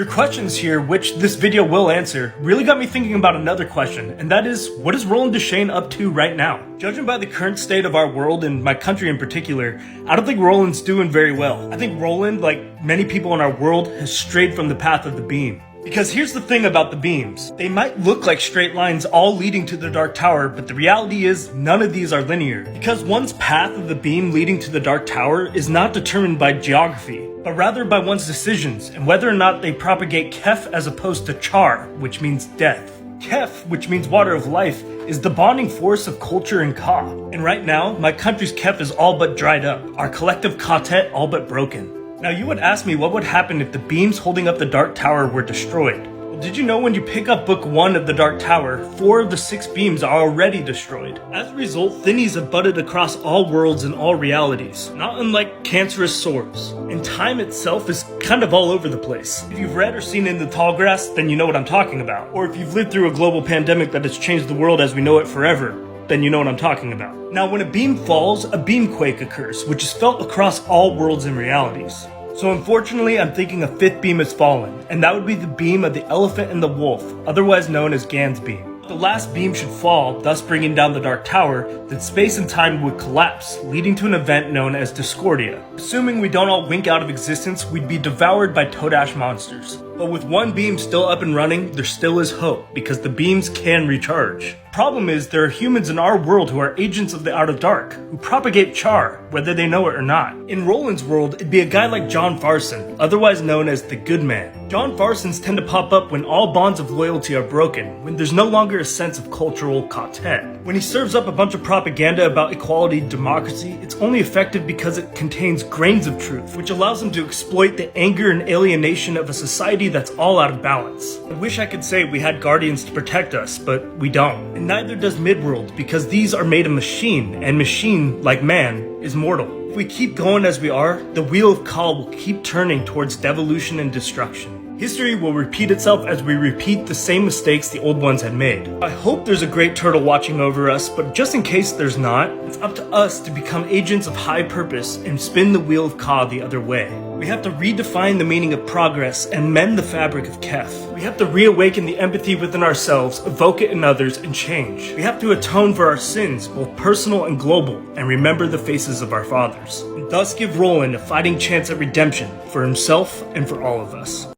Your questions here, which this video will answer, really got me thinking about another question, and that is, what is Roland Deschain up to right now? Judging by the current state of our world, and my country in particular, I don't think Roland's doing very well. I think Roland, like many people in our world, has strayed from the path of the beam. Because here's the thing about the beams. They might look like straight lines all leading to the Dark Tower, but the reality is none of these are linear. Because one's path of the beam leading to the Dark Tower is not determined by geography, but rather by one's decisions and whether or not they propagate khef as opposed to char, which means death. Khef, which means water of life, is the bonding force of culture and ka. And right now, my country's khef is all but dried up, our collective khatet all but broken. Now you would ask me what would happen if the beams holding up the Dark Tower were destroyed. Well, did you know when you pick up book 1 of the Dark Tower, 4 of the 6 beams are already destroyed? As a result, thinnies have budded across all worlds and all realities, not unlike cancerous sores. And time itself is kind of all over the place. If you've read or seen In the Tall Grass, then you know what I'm talking about. Or if you've lived through a global pandemic that has changed the world as we know it forever, then you know what I'm talking about. Now, when a beam falls, a beamquake occurs, which is felt across all worlds and realities. So unfortunately, I'm thinking a 5th beam has fallen, and that would be the beam of the elephant and the wolf, otherwise known as Gan's beam. If the last beam should fall, thus bringing down the Dark Tower, then space and time would collapse, leading to an event known as Discordia. Assuming we don't all wink out of existence, we'd be devoured by Todash monsters. But with one beam still up and running, there still is hope, because the beams can recharge. Problem is, there are humans in our world who are agents of the Outer Dark, who propagate char, whether they know it or not. In Roland's world, it'd be a guy like John Farson, otherwise known as the Good Man. John Farsons tend to pop up when all bonds of loyalty are broken, when there's no longer a sense of cultural khatet. When he serves up a bunch of propaganda about equality and democracy, it's only effective because it contains grains of truth, which allows him to exploit the anger and alienation of a society that's all out of balance. I wish I could say we had guardians to protect us, but we don't. And neither does Midworld, because these are made of machine, and machine, like man, is mortal. If we keep going as we are, the wheel of Ka will keep turning towards devolution and destruction. History will repeat itself as we repeat the same mistakes the old ones had made. I hope there's a great turtle watching over us, but just in case there's not, it's up to us to become agents of high purpose and spin the wheel of Ka the other way. We have to redefine the meaning of progress and mend the fabric of khef. We have to reawaken the empathy within ourselves, evoke it in others, and change. We have to atone for our sins, both personal and global, and remember the faces of our fathers. And thus give Roland a fighting chance at redemption for himself and for all of us.